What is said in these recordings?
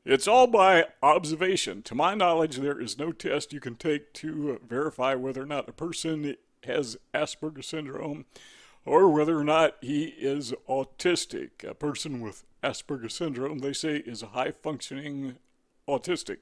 It's all by observation. To my knowledge, there is no test you can take to verify whether or not a person has Asperger syndrome or whether or not he is autistic. A person with Asperger syndrome, they say, is a high functioning autistic.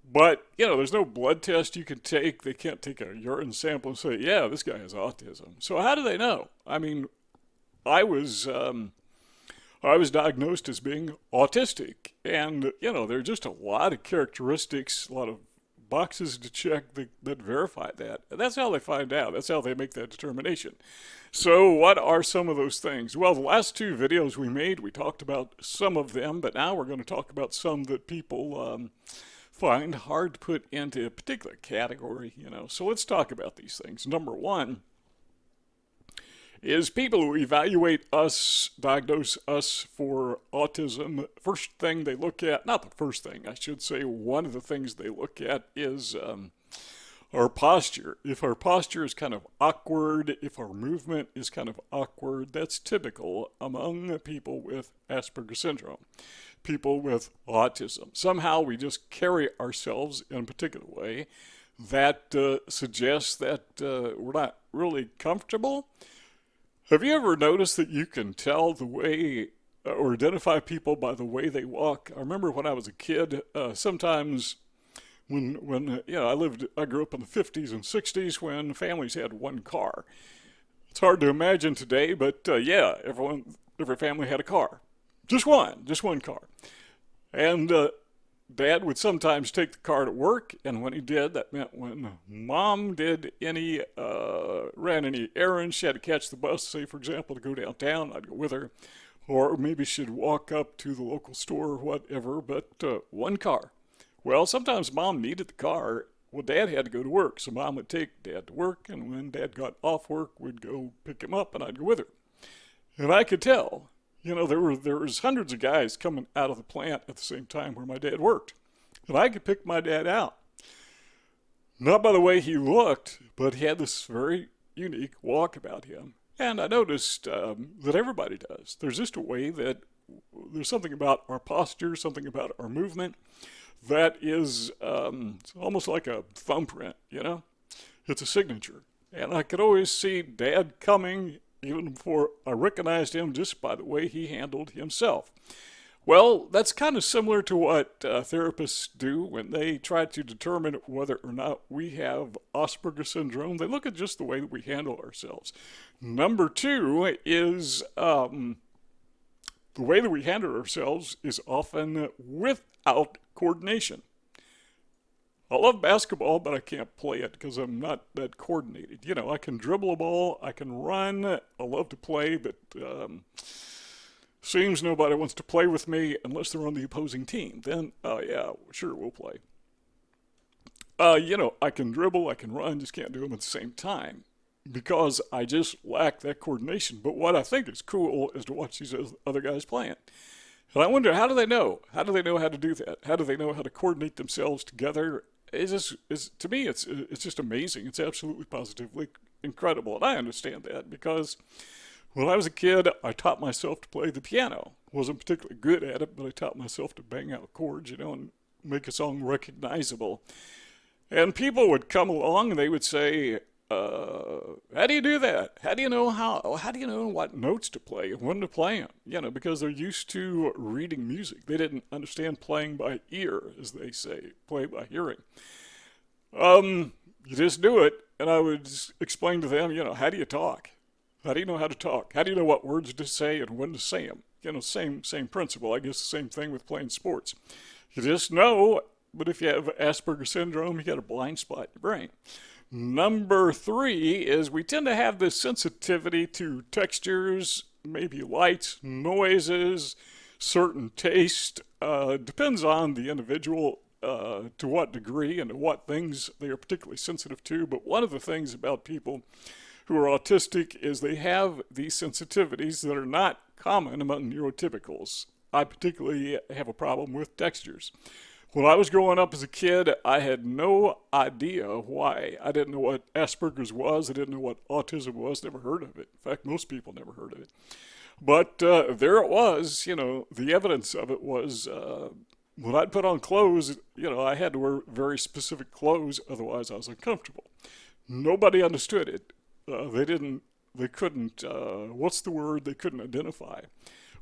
But, there's no blood test you can take. They can't take a urine sample and say, yeah, this guy has autism. So how do they know? I mean, I was I was diagnosed as being autistic, and there are just a lot of characteristics, a lot of boxes to check that verify that. And that's how they find out. That's how they make that determination. So, what are some of those things? Well, the last two videos we made, we talked about some of them, but now we're going to talk about some that people find hard to put into a particular category. So let's talk about these things. Number one is people who evaluate us, diagnose us for autism. First thing they look at, not the first thing, I should say, one of the things they look at is our posture. If our posture is kind of awkward, if our movement is kind of awkward, that's typical among people with Asperger syndrome, people with autism. Somehow we just carry ourselves in a particular way that suggests that we're not really comfortable. Have you ever noticed that you can tell the way or identify people by the way they walk? I remember when I was a kid, sometimes when I grew up in the 50s and 60s when families had one car. It's hard to imagine today, but every family had a car. Just one car. And Dad would sometimes take the car to work, and when he did, that meant when Mom did ran any errands, she had to catch the bus, say, for example, to go downtown, I'd go with her. Or maybe she'd walk up to the local store or whatever, but one car. Well, sometimes Mom needed the car. Well, Dad had to go to work, so Mom would take Dad to work, and when Dad got off work, we'd go pick him up, and I'd go with her. And I could tell. There was hundreds of guys coming out of the plant at the same time where my dad worked. And I could pick my dad out. Not by the way he looked, but he had this very unique walk about him. And I noticed that everybody does. There's just a way that there's something about our posture, something about our movement that is almost like a thumbprint, It's a signature. And I could always see Dad coming even before I recognized him just by the way he handled himself. Well, that's kind of similar to what therapists do when they try to determine whether or not we have Asperger syndrome. They look at just the way that we handle ourselves. Number two is the way that we handle ourselves is often without coordination. I love basketball, but I can't play it because I'm not that coordinated. I can dribble a ball, I can run, I love to play, but seems nobody wants to play with me unless they're on the opposing team. Then, yeah, sure, we'll play. I can dribble, I can run, just can't do them at the same time because I just lack that coordination. But what I think is cool is to watch these other guys playing. And I wonder, how do they know? How do they know how to do that? How do they know how to coordinate themselves together? To me, it's just amazing. It's absolutely positively incredible. And I understand that because when I was a kid, I taught myself to play the piano. Wasn't particularly good at it, but I taught myself to bang out chords, and make a song recognizable. And people would come along and they would say, how do you do that? How do you know what notes to play and when to play them? Because they're used to reading music. They didn't understand playing by ear, as they say, play by hearing. You just do it, and I would explain to them, how do you talk? How do you know how to talk? How do you know what words to say and when to say them? Same principle. I guess the same thing with playing sports. You just know, but if you have Asperger syndrome, you got a blind spot in your brain. Number three is we tend to have this sensitivity to textures, maybe lights, noises, certain taste. Depends on the individual to what degree and to what things they are particularly sensitive to. But one of the things about people who are autistic is they have these sensitivities that are not common among neurotypicals. I particularly have a problem with textures. When I was growing up as a kid, I had no idea why. I didn't know what Asperger's was. I didn't know what autism was. Never heard of it. In fact, most people never heard of it. But there it was. The evidence of it was when I'd put on clothes, I had to wear very specific clothes, otherwise I was uncomfortable. Nobody understood it. They couldn't, what's the word? They couldn't identify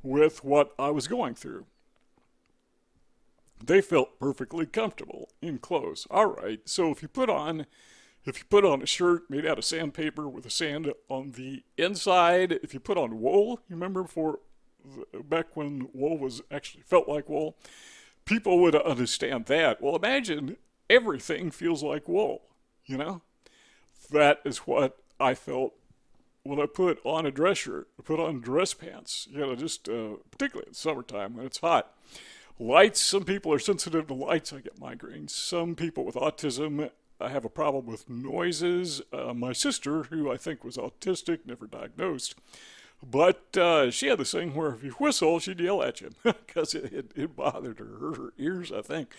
with what I was going through. They felt perfectly comfortable in clothes. All right, so if you put on a shirt made out of sandpaper with the sand on the inside, if you put on wool, you remember back when wool was actually felt like wool, people would understand that. Well, imagine everything feels like wool, you know? That is what I felt when I put on a dress shirt, I put on dress pants, just particularly in summertime when it's hot. Lights, some people are sensitive to lights. I get migraines. Some people with autism have a problem with noises. My sister, who I think was autistic, never diagnosed, but she had this thing where if you whistle, she'd yell at you because it bothered her ears, I think.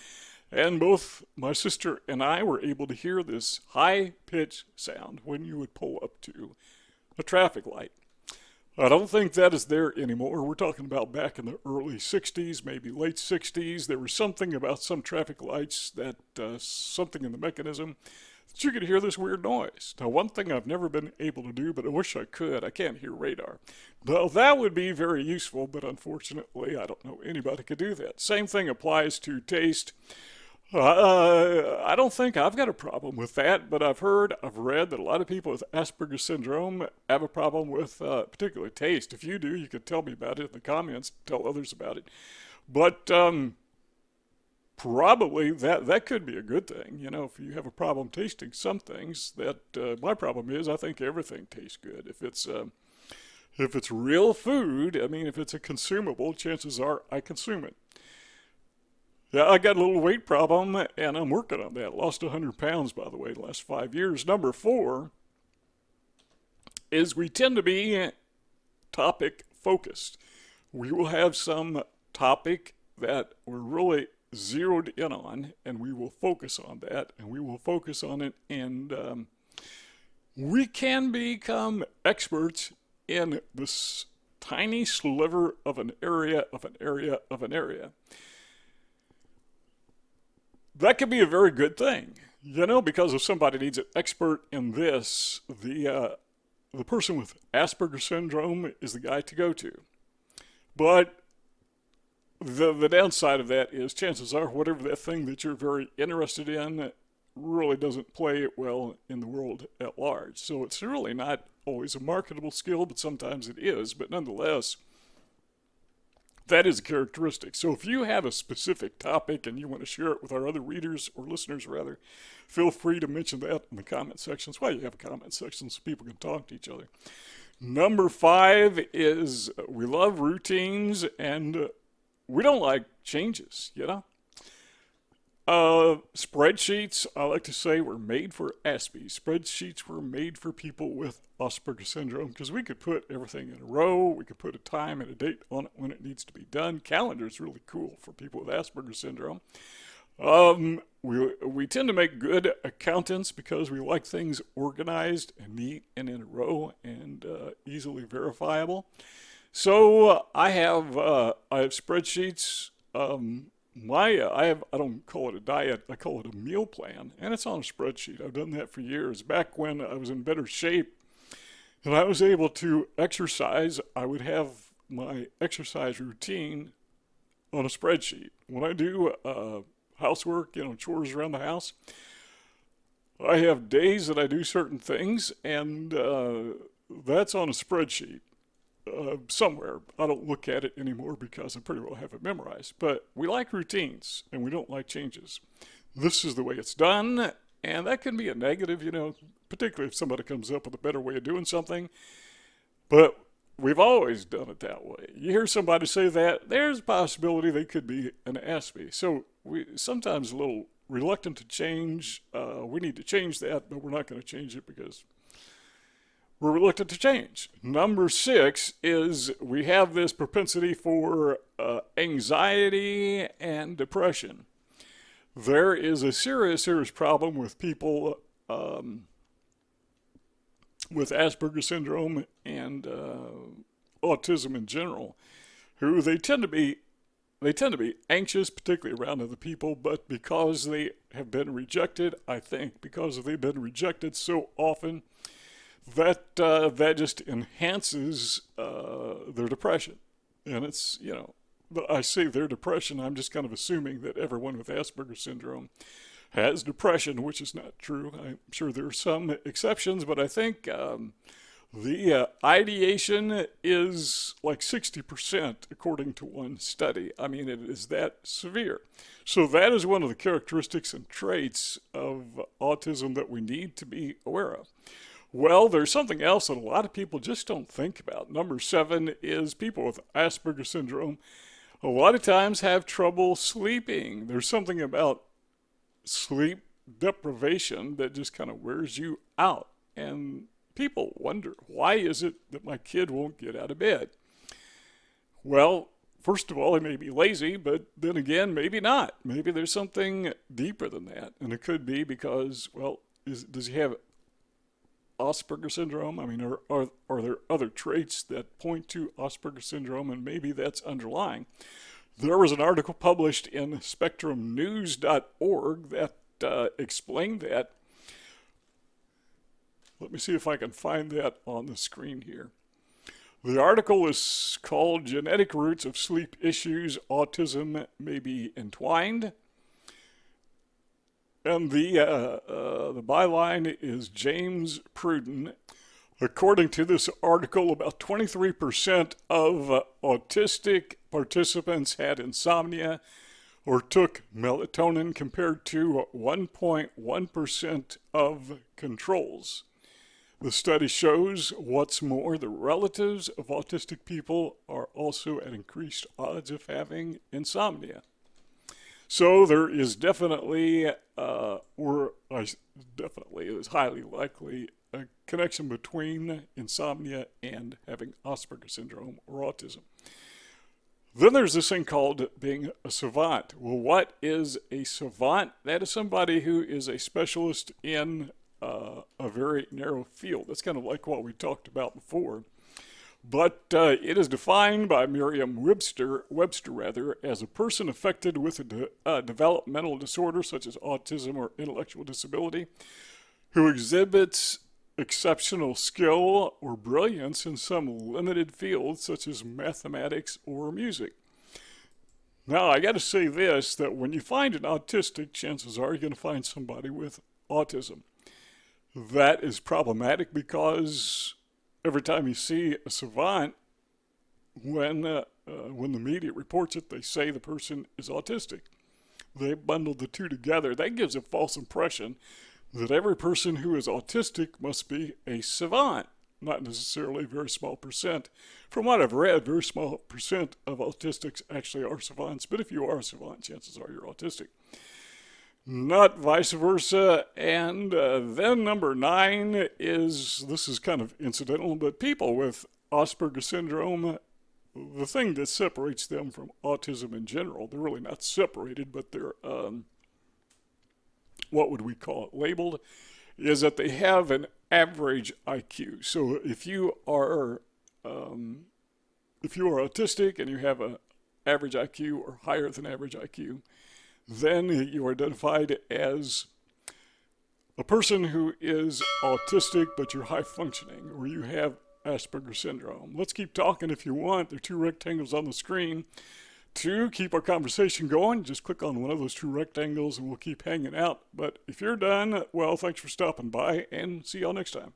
And both my sister and I were able to hear this high pitched sound when you would pull up to a traffic light. I don't think that is there anymore. We're talking about back in the early 60s, maybe late 60s. There was something about some traffic lights that, something in the mechanism, that you could hear this weird noise. Now, one thing I've never been able to do, but I wish I could, I can't hear radar. Now, that would be very useful, but unfortunately, I don't know anybody could do that. Same thing applies to taste. I don't think I've got a problem with that, but I've read that a lot of people with Asperger syndrome have a problem with particular taste. If you do, you could tell me about it in the comments, tell others about it. But probably that could be a good thing. If you have a problem tasting some things, my problem is I think everything tastes good. If it's real food, I mean, if it's a consumable, chances are I consume it. Yeah, I got a little weight problem, and I'm working on that. Lost 100 pounds, by the way, the last 5 years. Number 4 is we tend to be topic focused. We will have some topic that we're really zeroed in on, and we will focus on that, and we will focus on it, and we can become experts in this tiny sliver of an area, of an area, of an area. That could be a very good thing, because if somebody needs an expert in this, the person with Asperger syndrome is the guy to go to. But the downside of that is chances are whatever that thing that you're very interested in really doesn't play well in the world at large. So it's really not always a marketable skill, but sometimes it is. But nonetheless, that is a characteristic. So if you have a specific topic and you want to share it with our other readers, or listeners rather, feel free to mention that in the comment sections. Well, you have a comment section so people can talk to each other. Number 5 is we love routines and we don't like changes, Spreadsheets, I like to say, were made for Aspies. Spreadsheets were made for people with Asperger syndrome because we could put everything in a row. We could put a time and a date on it when it needs to be done. Calendar is really cool for people with Asperger syndrome. We tend to make good accountants because we like things organized and neat and in a row and easily verifiable. So I have spreadsheets. I don't call it a diet, I call it a meal plan, and it's on a spreadsheet. I've done that for years. Back when I was in better shape and I was able to exercise, I would have my exercise routine on a spreadsheet. When I do housework, chores around the house, I have days that I do certain things, and that's on a spreadsheet. Somewhere. I don't look at it anymore because I pretty well have it memorized. But we like routines and we don't like changes. This is the way it's done, and that can be a negative, particularly if somebody comes up with a better way of doing something. But we've always done it that way. You hear somebody say that, there's a possibility they could be an Aspie. So we sometimes a little reluctant to change. We need to change that, but we're not going to change it because we're reluctant to change. Number 6 is we have this propensity for anxiety and depression. There is a serious problem with people with Asperger syndrome and autism in general, who they tend to be they tend to be anxious, particularly around other people, but because they have been rejected, I think, because they've been rejected so often, that just enhances their depression. And it's, I say their depression, I'm just kind of assuming that everyone with Asperger's syndrome has depression, which is not true. I'm sure there are some exceptions, but I think the ideation is like 60%, according to one study. I mean, it is that severe. So that is one of the characteristics and traits of autism that we need to be aware of. Well, there's something else that a lot of people just don't think about. Number 7 is people with Asperger syndrome a lot of times have trouble sleeping. There's something about sleep deprivation that just kind of wears you out. And people wonder, why is it that my kid won't get out of bed? Well, first of all, he may be lazy, but then again, maybe not. Maybe there's something deeper than that. And it could be because, well, does he have Asperger syndrome? I mean, are there other traits that point to Asperger syndrome, and maybe that's underlying? There was an article published in spectrumnews.org that explained that. Let me see if I can find that on the screen here. The article is called Genetic Roots of Sleep Issues, Autism May Be Entwined. And the byline is James Pruden. According to this article, about 23% of autistic participants had insomnia or took melatonin compared to 1.1% of controls. The study shows, what's more, the relatives of autistic people are also at increased odds of having insomnia. So there is definitely, it is highly likely, a connection between insomnia and having Asperger syndrome or autism. Then there's this thing called being a savant. Well, what is a savant? That is somebody who is a specialist in a very narrow field. That's kind of like what we talked about before. But it is defined by Merriam-Webster as a person affected with a developmental disorder such as autism or intellectual disability who exhibits exceptional skill or brilliance in some limited field such as mathematics or music. Now, I got to say this, that when you find an autistic, chances are you're going to find somebody with autism. That is problematic because every time you see a savant, when the media reports it, they say the person is autistic. They bundle the two together. That gives a false impression that every person who is autistic must be a savant. Not necessarily a very small percent. From what I've read, very small percent of autistics actually are savants. But if you are a savant, chances are you're autistic. Not vice versa. And then number 9 is, this is kind of incidental, but people with Asperger syndrome, the thing that separates them from autism in general, they're really not separated, but they're, what would we call it, labeled, is that they have an average IQ. So if you are autistic and you have an average IQ or higher than average IQ, then you are identified as a person who is autistic but you're high functioning, or you have Asperger syndrome. Let's keep talking if you want. There are 2 rectangles on the screen. To keep our conversation going, just click on one of those 2 rectangles and we'll keep hanging out. But if you're done, well, thanks for stopping by and see y'all next time.